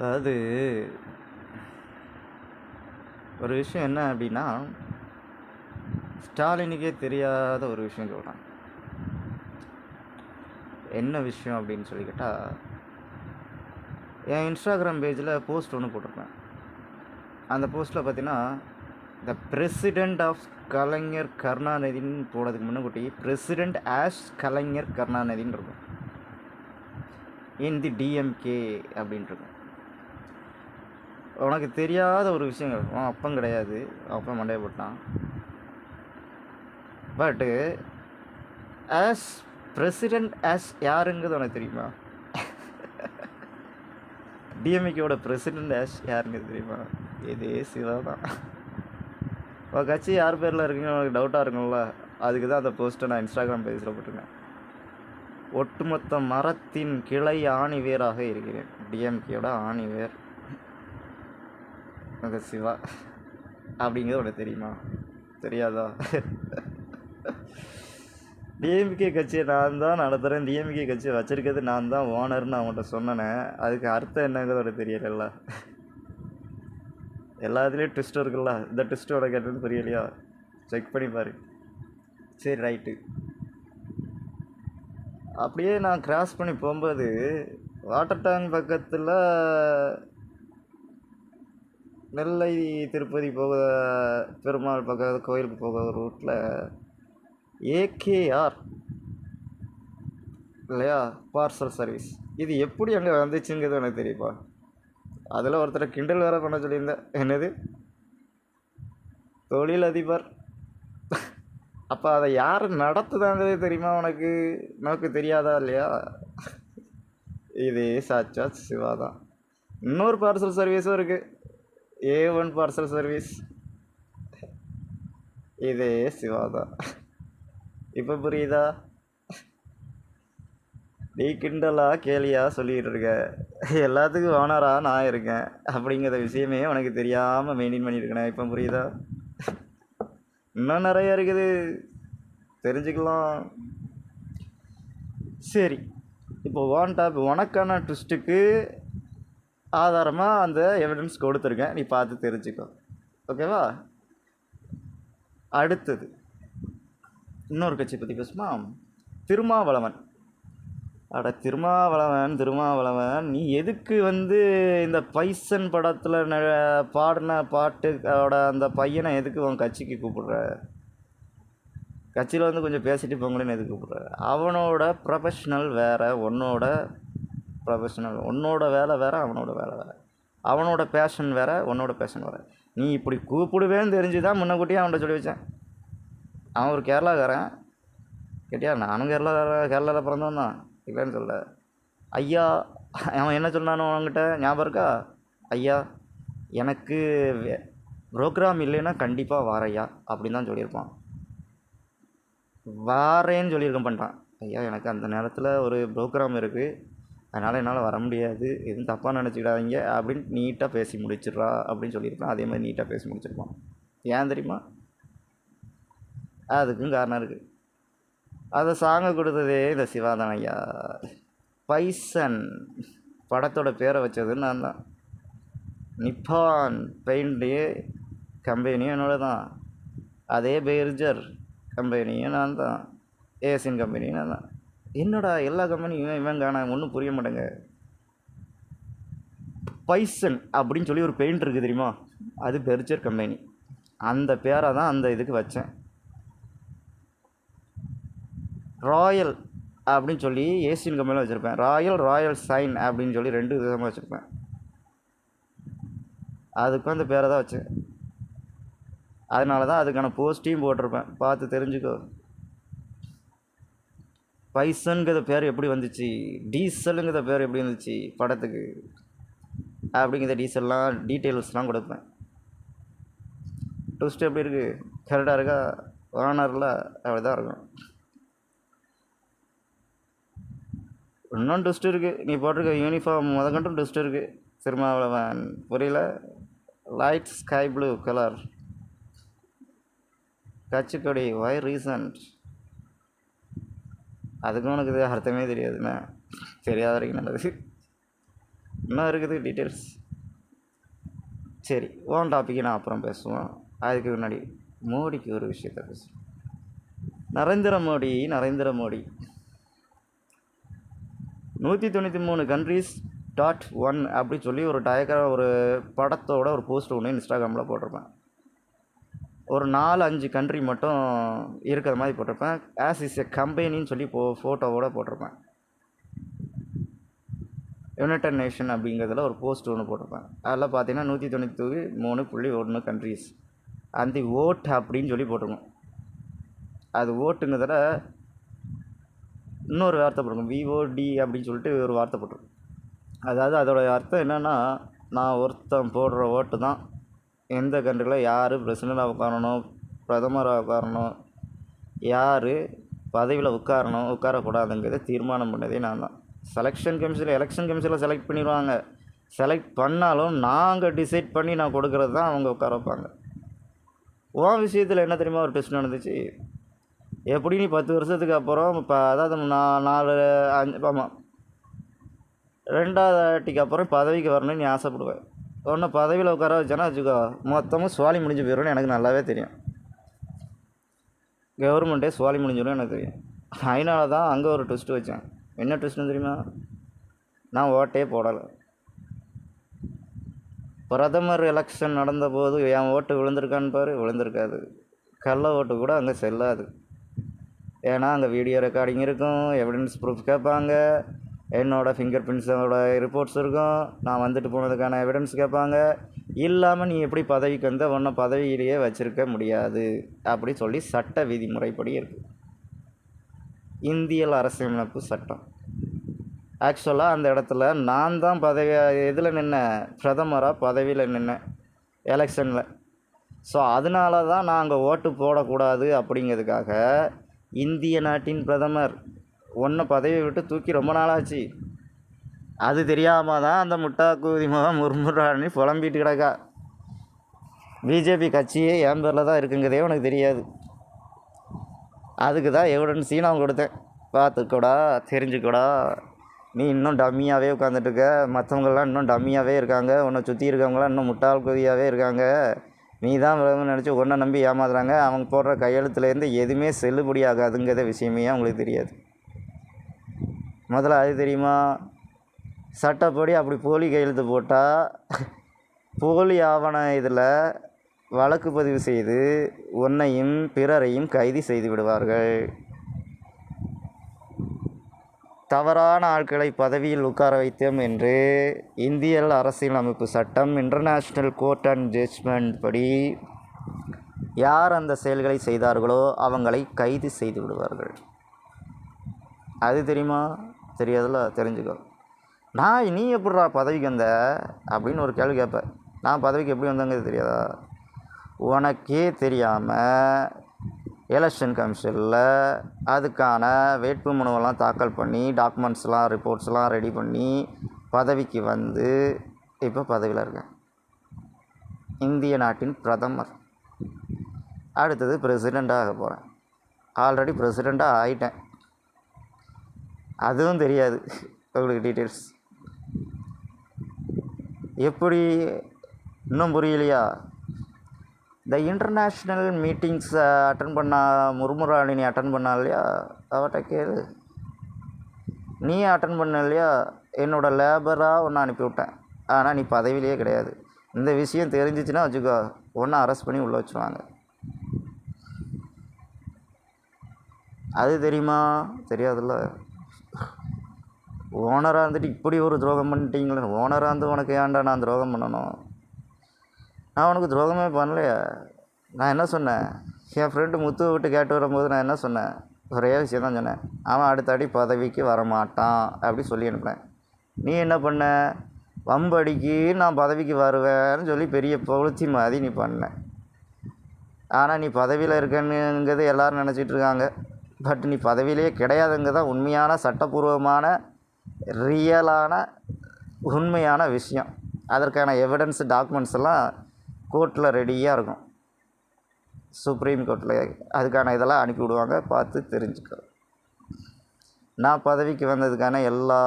அதாவது ஒரு விஷயம் என்ன அப்படின்னா, ஸ்டாலினுக்கே தெரியாத ஒரு விஷயம் சொல்கிறேன். என்ன விஷயம் அப்படின்னு சொல்லி கேட்டால், என் இன்ஸ்டாகிராம் பேஜில் போஸ்ட் ஒன்று போட்டிருப்பேன். அந்த போஸ்ட்டில் பார்த்தீங்கன்னா, த பிரசிடெண்ட் ஆஃப் கலைஞர் கருணாநிதின்னு போனதுக்கு முன்னாடி பிரசிடெண்ட் ஆஷ் கலைஞர் கருணாநிதின்னு இருக்கும். இன் தி டிஎம்கே அப்படின்ட்டு இருக்கும். உனக்கு தெரியாத ஒரு விஷயங்கள் அவன் அப்பம் கிடையாது, அப்போ மண்டைய போட்டான். பட்டு ஆஷ் பிரசிடெண்ட் ஆஷ் யாருங்கிறது உனக்கு தெரியுமா? டிஎம்கேயோட பிரசிடெண்ட் ஆஷ் யாருங்கிறது தெரியுமா? இதே சிவா தான். உன் கட்சி யார் பேரில் இருக்குன்னு உனக்கு டவுட்டாக இருக்கும்ல, அதுக்கு தான் அந்த போஸ்ட்டை நான் இன்ஸ்டாகிராம் பேஜில் போட்டிருக்கேன். ஒட்டுமொத்த மரத்தின் கிளை ஆணி வேராக இருக்கிறேன். டிஎம்கேயோட ஆணி வேர் அந்த சிவா அப்படிங்கிறது உனக்கு தெரியுமா? தெரியாதா? டிஎம்கே கட்சியை நான் தான் நடத்துகிறேன், டிஎம்கே கட்சியை வச்சுருக்கிறது நான் தான் ஓனர்னு அவன்கிட்ட சொன்னேனே, அதுக்கு அர்த்தம் என்னங்கிறது உனக்கு தெரியல. எல்லாத்துலேயும் ட்விஸ்ட் இருக்குல்ல, இந்த ட்விஸ்ட் உனக்கு என்னன்னு தெரியலையா? செக் பண்ணி பாரு. சரி, ரைட்டு. அப்படியே நான் கிராஸ் பண்ணி போகும்போது வாட்டர் டேங்க் பக்கத்தில் நெல்லை திருப்பதி போக பெருமாள் பக்கம் கோயிலுக்கு போக ரூட்டில் ஏகேஆர் இல்லையா பார்சல் சர்வீஸ், இது எப்படி அங்கே வந்துச்சுங்கிறது எனக்கு தெரியுப்பா. அதில் ஒருத்தர் கிண்டல் வேறு பண்ண சொல்லியிருந்தேன். என்னது தொழிலதிபர்? அப்போ அதை யார் நடத்துதாங்கிறதே தெரியுமா உனக்கு? நமக்கு தெரியாதா இல்லையா? இதே சாச்சா சிவா தான். இன்னொரு பார்சல் சர்வீஸும் இருக்குது, A1 பார்சல் சர்வீஸ். இதே சிவா தான். இப்போ புரியுதா? நீ கிண்டலா கேலியா சொல்லிகிட்டு இருக்க, எல்லாத்துக்கும் ஓனராக நான் இருக்கேன் அப்படிங்கிற விஷயமே உனக்கு தெரியாமல் மெயின்டைன் பண்ணியிருக்கேன். இப்போ புரியுதா? இன்னும் நிறைய இருக்குது, தெரிஞ்சுக்கலாம். சரி, இப்போ உனக்கான ட்விஸ்ட்டுக்கு ஆதாரமாக அந்த எவிடன்ஸ் கொடுத்துருக்கேன், நீ பார்த்து தெரிஞ்சுக்கோ. ஓகேவா? அடுத்தது இன்னொரு கட்சி பற்றி பேசுமா? திருமாவளவன். அட திருமாவளவன், நீ எதுக்கு இந்த பைசன் படத்தில் பாடின பாட்டோட அந்த பையனை எதுக்கு உன் கட்சிக்கு கூப்பிடுற? கட்சியில் கொஞ்சம் பேசிட்டு போங்களேன்னு எதுக்கு கூப்பிடுற? அவனோட ப்ரொஃபஷ்னல் வேறு, உன்னோட வேலை வேறு, அவனோட வேலை வேறு. அவனோட பேஷன் வேறு, உன்னோட பேஷன் வேறு. நீ இப்படி கூப்பிடுவேன்னு தெரிஞ்சு தான் முன்னக்கூட்டியே அவன்கிட்ட சொல்லி வச்சேன். அவன் ஒரு கேரளாக்காரன் கேட்டியா? நானும் கேரளாவில் பிறந்தவன் தான், இல்லைன்னு சொல்ல. ஐயா, அவன் என்ன சொன்னானோ அவன்கிட்ட ஞாபகம் இருக்கா? ஐயா, எனக்கு ப்ரோக்ராம் இல்லைன்னா கண்டிப்பாக வாரையா அப்படின்னு தான் சொல்லியிருப்பான். வாரேன்னு சொல்லியிருக்க பண்ணிட்டான். ஐயா, எனக்கு அந்த நேரத்தில் ஒரு ப்ரோக்ராம் இருக்குது, அதனால் என்னால் வர முடியாது, எதுவும் தப்பாக நினச்சிக்கிடாதீங்க அப்படின்னு நீட்டாக பேசி முடிச்சிடுறா அப்படின்னு சொல்லியிருப்பான். அதே மாதிரி நீட்டாக பேசி முடிச்சிருப்பான். ஏன் தெரியுமா? அதுக்கும் காரணம் இருக்குது. அதை சாங்க கொடுத்ததே இந்த சிவாதான் ஐயா. பைசன் படத்தோட பேரை வச்சது நான் தான். நிப்பான் பெயிண்ட் கம்பெனியும் என்னோட தான். அதே பெர்ஜர் கம்பெனியும் நான் தான். ஏசியன் கம்பெனியும் நான் தான். என்னடா எல்லா கம்பெனியும் இவன் காண ஒன்றும் புரிய மாட்டேங்க. பைசன் அப்படின்னு சொல்லி ஒரு பெயிண்ட் இருக்குது தெரியுமா? அது பெர்ஜர் கம்பெனி. அந்த பேரை தான் அந்த இதுக்கு வச்சேன். ராயல் அப்படின்னு சொல்லி ஏசியன் கம்பெனியில் வச்சுருப்பேன். ராயல் சைன் அப்படின்னு சொல்லி 2 விதமாக வச்சுருப்பேன். அதுக்கும் அந்த பேரை தான் வச்சேன். அதனால தான் அதுக்கான போஸ்ட்டையும் போட்டிருப்பேன், பார்த்து தெரிஞ்சுக்கோ. பைசனுங்கிற பேர் எப்படி வந்துச்சு, டீசலுங்கிற பேர் எப்படி வந்துச்சு படத்துக்கு அப்படிங்கிற டீட்டெயில்ஸ்லாம் கொடுப்பேன். ட்விஸ்ட் எப்படி இருக்குது? கரெக்டாக இருக்கா? ஓனரில் அப்படி தான் இருக்கும். இன்னும் ட்விஸ்ட் இருக்குது. நீ போட்டிருக்க யூனிஃபார்ம் முதற்கொண்டும் ட்விஸ்ட் இருக்குது. திருமாவளவன் புரியல? லைட் ஸ்கை ப்ளூ கலர் கட்சிக்கொடி, வை ரீசன்ட்? அதுக்கும் உனக்கு இது அர்த்தமே தெரியாதுண்ணா. தெரியாத வரைக்கும் நல்லது. இன்னும் இருக்குது டீட்டெயில்ஸ். சரி, ஓன் டாப்பிக்கை நான் அப்புறம் பேசுவோம். அதுக்கு முன்னாடி மோடிக்கு ஒரு விஷயத்த பேசுவோம். நரேந்திர மோடி 193 கண்ட்ரிஸ் .1 அப்படி சொல்லி ஒரு ஒரு படத்தோட ஒரு போஸ்ட் ஒன்று இன்ஸ்டாகிராமில் போட்டிருப்பேன். ஒரு 4-5 கண்ட்ரி மட்டும் இருக்கிற மாதிரி போட்டிருப்பேன். ஆஸ் இஸ் எ கம்பெனின்னு சொல்லி ஃபோட்டோவோட போட்டிருப்பேன். யுனைடெட் நேஷன் அப்படிங்கிறதுல ஒரு போஸ்ட் ஒன்று போட்டிருப்பேன். அதில் பார்த்தீங்கன்னா 193.1 கண்ட்ரிஸ் அந்த ஓட் அப்படின்னு சொல்லி போட்டிருக்கோம். அது ஓட்டுங்கிறத இன்னொரு வார்த்தை போட்டிருக்கோம், விஓடி அப்படின்னு சொல்லிட்டு ஒரு வார்த்தை போட்டிருக்கோம். அதாவது அதோடைய அர்த்தம் என்னென்னா, நான் ஒருத்தன் போடுற ஓட்டு தான் எந்த கண்ட்ரியில் யார் பிரசிடெண்ட்டாக உட்காரணும், பிரதமராக உட்காரணும், யார் பதவியில் உட்காரக்கூடாதுங்கிறத தீர்மானம் பண்ணதே நான் தான். எலெக்ஷன் கமிஷனில் செலக்ட் பண்ணிடுவாங்க. செலக்ட் பண்ணாலும் நாங்கள் டிசைட் பண்ணி நான் கொடுக்குறது தான் அவங்க உட்கார வைப்பாங்க. உன் விஷயத்தில் என்ன தெரியுமா ஒரு டெஸ்ட் நடந்துச்சு? எப்படி நீ 10 வருஷத்துக்கு அப்புறம் அதாவது 4-5 ஆமாம் 2வது வாட்டிக்கு அப்புறம் பதவிக்கு வரணும்னு நீ ஆசைப்படுவேன். ஒன்று பதவியில் உட்கார வச்சேன்னா வச்சுக்கோ, மொத்தமும் சுவாலி முடிஞ்சு போயிடும்னு எனக்கு நல்லாவே தெரியும். கவர்மெண்ட்டே சுவாலி முடிஞ்சிடும் எனக்கு தெரியும். அதனால தான் அங்கே ஒரு டெஸ்ட்டு வச்சேன். என்ன டெஸ்ட்னு தெரியுமா? நான் ஓட்டே போடலை. பிரதமர் எலெக்ஷன் நடந்தபோது என் ஓட்டு விழுந்திருக்கான்னு பாரு, விழுந்திருக்காது. கள்ள ஓட்டு கூட அங்கே செல்லாது. ஏன்னா அங்கே வீடியோ ரெக்கார்டிங் இருக்கும், எவிடன்ஸ் ப்ரூஃப் கேட்பாங்க, என்னோடய ஃபிங்கர் பிரிண்ட்ஸோட ரிப்போர்ட்ஸ் இருக்கும், நான் வந்துட்டு போனதுக்கான எவிடன்ஸ் கேட்பாங்க. இல்லாமல் நீ எப்படி பதவிக்கு வந்து உன்னை பதவியிலேயே வச்சுருக்க முடியாது அப்படி சொல்லி சட்ட விதிமுறைப்படி இருக்குது. இந்திய அரசியலமைப்பு சட்டம். ஆக்சுவலாக அந்த இடத்துல நான் தான் இதில் நின்னேன், பிரதமராக பதவியில் நின்னேன் எலெக்ஷனில். ஸோ அதனால தான் நான் அங்கே ஓட்டு போடக்கூடாது அப்படிங்கிறதுக்காக இந்திய நாட்டின் பிரதமர் ஒன்றை பதவியை விட்டு தூக்கி ரொம்ப நாளாச்சு. அது தெரியாமல் தான் அந்த முட்டாக்கூதிமாக முர்முராணி புலம்பிட்டு கிடக்கா. பிஜேபி கட்சியே என் பேரில் தான் இருக்குங்கிறதே உனக்கு தெரியாது. அதுக்கு தான் எவிடன்ஸையும் நான் கொடுத்தேன், பார்த்துக்கூடா, தெரிஞ்சுக்கூடா. நீ இன்னும் டம்மியாகவே உட்காந்துட்டுருக்க, மற்றவங்களாம் இன்னும் டம்மியாகவே இருக்காங்க, உன்னை சுற்றி இருக்கவங்களாம் இன்னும் முட்டாள் குதியாகவே இருக்காங்க. நீ தான் நினச்சி ஒன்றை நம்பி ஏமாத்துறாங்க. அவங்க போடுற கையெழுத்துலேருந்து எதுவுமே செல்லுபடியாகாதுங்கிற விஷயமே அவங்களுக்கு தெரியாது. முதல்ல அது தெரியுமா? சட்டப்படி அப்படி போலி கையெழுத்து போட்டால் போலி ஆவண இதில் வழக்கு பதிவு செய்து உன்னையும் பிறரையும் கைது செய்து விடுவார்கள். தவறான ஆட்களை பதவியில் உட்கார வைத்தோம் என்று இந்திய அரசியலமைப்பு சட்டம், இன்டர்நேஷ்னல் கோர்ட் அண்ட் ஜட்ஜ்மெண்ட் படி யார் அந்த செயல்களை செய்தார்களோ அவங்களை கைது செய்து விடுவார்கள். அது தெரியுமா? தெரியாதுல்ல, தெரிஞ்சுக்கோ. நீ எப்படிடா பதவிக்கு வந்த அப்படின்னு ஒரு கேள்வி கேட்பேன். நான் பதவிக்கு எப்படி வந்தேங்கிறது தெரியாதா? உனக்கே தெரியாமல் எலெக்ஷன் கமிஷனில் அதுக்கான வேட்பு மனுவெல்லாம் தாக்கல் பண்ணி டாக்குமெண்ட்ஸ்லாம் ரிப்போர்ட்ஸ்லாம் ரெடி பண்ணி பதவிக்கு வந்து இப்போ பதவியில் இருக்கேன். இந்திய நாட்டின் பிரதமர். அடுத்தது பிரசிடெண்ட்டாக போகிறேன். ஆல்ரெடி பிரசிடெண்ட்டாக ஆகிட்டேன். அதுவும் தெரியாது உங்களுக்கு டீட்டெயில்ஸ். எப்படி இன்னும் புரியலையா? இந்த இன்டர்நேஷ்னல் மீட்டிங்ஸ் அட்டன் பண்ணால் முர்முராணி நீ அட்டன் பண்ணா இல்லையா? அவட்ட கேளு. நீ அட்டன் பண்ண இல்லையா? என்னோடய லேபராக ஒன்று அனுப்பிவிட்டேன். ஆனால் நீ பதவியிலே கிடையாது. இந்த விஷயம் தெரிஞ்சிச்சுன்னா வச்சுக்கோ, ஒன்று அரெஸ்ட் பண்ணி உள்ளே வச்சுருவாங்க. அது தெரியுமா? தெரியாதுல்ல. ஓனராக இருந்துட்டு இப்படி ஒரு துரோகம் பண்ணிட்டீங்களே. ஓனராக இருந்து உனக்கு ஏன்டா நான் துரோகம் பண்ணணும்? நான் உனக்கு துரோகமே பண்ணலையா? நான் என்ன சொன்னேன்? என் ஃப்ரெண்டு முத்துவை விட்டு கேட்டு வரும்போது நான் என்ன சொன்னேன்? ஒரே விஷயம் தான் சொன்னேன், அவன் அடுத்தடி பதவிக்கு வரமாட்டான் அப்படி சொல்லி அனுப்புனேன். நீ என்ன பண்ண? வம்படிக்கு நான் பதவிக்கு வருவேன்னு சொல்லி பெரிய பொழுத்தி மாதிரி நீ பண்ண. ஆனால் நீ பதவியில் இருக்கணுங்கிறது எல்லோரும் நினச்சிட்டு இருக்காங்க. பட் நீ பதவியிலே கிடையாதுங்க தான் உண்மையான சட்டப்பூர்வமான ரியலான உண்மையான விஷயம். அதற்கான எவிடன்ஸ் டாக்குமெண்ட்ஸ் எல்லாம் கோர்ட்டில் ரெடியாக இருக்கும். சுப்ரீம் கோர்ட்டில் அதுக்கான இதெல்லாம் அனுப்பி விடுவாங்க, பார்த்து தெரிஞ்சுக்க. நான் பதவிக்கு வந்ததுக்கான எல்லா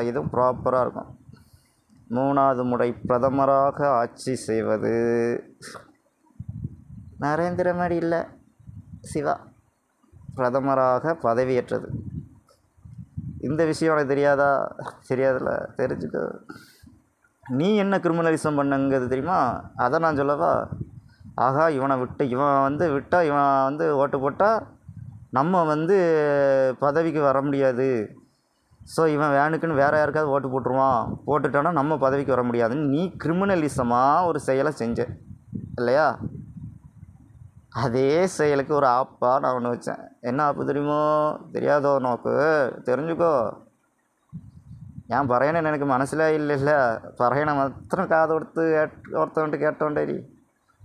இதுவும் ப்ராப்பராக இருக்கும். மூணாவது முறை பிரதமராக ஆட்சி செய்வது நரேந்திர மோடி இல்லை, சிவா பிரதமராக பதவியேற்றது. இந்த விஷயம் உனக்கு தெரியாதா? தெரியாதுல்ல, தெரிஞ்சுக்கோ. நீ என்ன கிரிமினலிசம் பண்ணுங்கிறது தெரியுமா? அதை நான் சொல்லவா? ஆகா, இவன் விட்டால் இவன் ஓட்டு போட்டால் நம்ம பதவிக்கு வர முடியாது, ஸோ இவன் வேணுக்குன்னு வேறு யாருக்காவது ஓட்டு போட்டுட்டானா நம்ம பதவிக்கு வர முடியாதுன்னு நீ கிரிமினலிசமாக ஒரு செயலை செஞ்ச இல்லையா? அதே செயலுக்கு ஒரு ஆப்பாக நான் ஒன்று வச்சேன். என்ன ஆப்பு தெரியுமோ? தெரியாதோ உனக்கு? தெரிஞ்சுக்கோ. ഞാൻ പറയണ എനിക്ക് മനസ്സിലായില്ല. പറയണ മാത്രം കാത് കൊടുത്ത് കേട്ടോണ്ടേരി,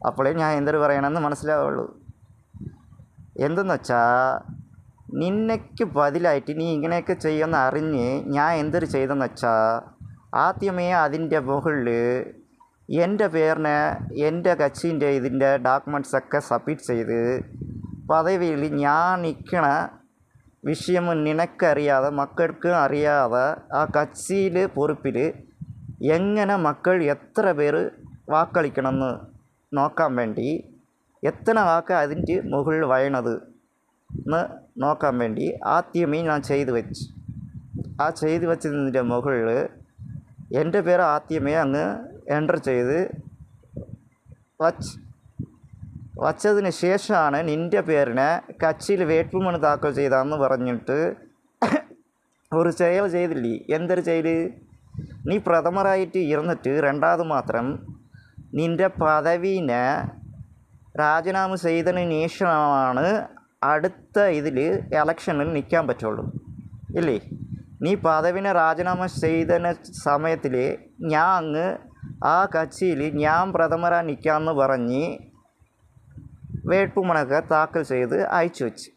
അപ്പോഴേ ഞാൻ എന്തൊരു പറയണമെന്ന് മനസ്സിലാവുള്ളൂ. എന്തെന്ന് വെച്ചാൽ നിന്നയ്ക്ക് ബദലായിട്ട് നീ ഇങ്ങനെയൊക്കെ ചെയ്യുമെന്ന് അറിഞ്ഞ് ഞാൻ എന്തൊരു ചെയ്തെന്ന് വെച്ചാൽ ആദ്യമേ അതിൻ്റെ മുകളിൽ എൻ്റെ പേരിന് എൻ്റെ കക്ഷീൻ്റെ ഇതിൻ്റെ ഡോക്യുമെൻറ്റ്സൊക്കെ സബ്മിറ്റ് ചെയ്ത് പദവിയിൽ ഞാൻ നിൽക്കണ വിഷയം നിനക്കറിയാതെ മക്കൾക്കും അറിയാതെ ആ കക്ഷിയിൽ പൊറുപ്പിൽ എങ്ങനെ മക്കൾ എത്ര പേർ വാക്കളിക്കണമെന്ന് നോക്കാൻ വേണ്ടി എത്ര വാക്ക് അതിൻ്റെ മുകളിൽ വയണത് എന്ന് നോക്കാൻ വേണ്ടി ആദ്യമേ ഞാൻ ചെയ്തു വെച്ചതിൻ്റെ മുകളിൽ എൻ്റെ പേര് ആദ്യമേ അങ്ങ് എൻ്റർ ചെയ്ത് വച്ചതിന് ശേഷമാണ് നിൻ്റെ പേരിനെ കക്ഷിയിൽ വേട്പുമണി താക്കൽ ചെയ്താന്ന് പറഞ്ഞിട്ട് ഒരു செயல் ചെയ്തില്ലേ? എന്തൊരു ചെയ്ത്? നീ പ്രഥമരായിട്ട് ഇരുന്നിട്ട് രണ്ടാമത് മാത്രം നിൻ്റെ പദവിനെ രാജിനാമ ചെയ്തതിന് ശേഷമാണ് അടുത്ത ഇതിൽ ഇലക്ഷനിൽ നിൽക്കാൻ പറ്റുള്ളൂ ഇല്ലേ? നീ പദവിനെ രാജിനാമ ചെയ്തതിന് സമയത്തിൽ ഞാൻ അങ്ങ് ആ കക്ഷിയിൽ ഞാൻ പ്രഥമരായി നിൽക്കാമെന്ന് പറഞ്ഞ് വേട്പുമണൊക്കെ താക്കൽ ചെയ്ത് അയച്ചു വെച്ച്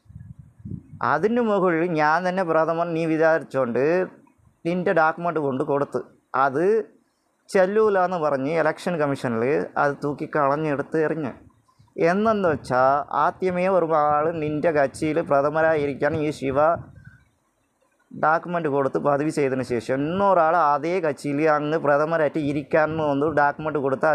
അതിന് മുകളിൽ ഞാൻ തന്നെ പ്രഥമൻ നീ വിചാരിച്ചുകൊണ്ട് നിൻ്റെ ഡോക്യുമെൻ്റ് കൊണ്ട് കൊടുത്ത് അത് ചെല്ലൂല എന്ന് പറഞ്ഞ് ഇലക്ഷൻ കമ്മീഷനിൽ അത് തൂക്കി കളഞ്ഞെടുത്ത് എറിഞ്ഞ്. എന്നെന്ന് വെച്ചാൽ ആദ്യമേ ഒരു ആൾ നിൻ്റെ കക്ഷിയിൽ പ്രഥമരായിരിക്കാൻ ഈ ശിവ ഡോക്യുമെൻ്റ് കൊടുത്ത് പദവി ചെയ്തതിന് ശേഷം ഇന്നൊരാൾ അതേ കക്ഷിയിൽ അങ്ങ് പ്രഥമരായിട്ട് ഇരിക്കാമെന്ന് ഡോക്യുമെൻ്റ് കൊടുത്ത്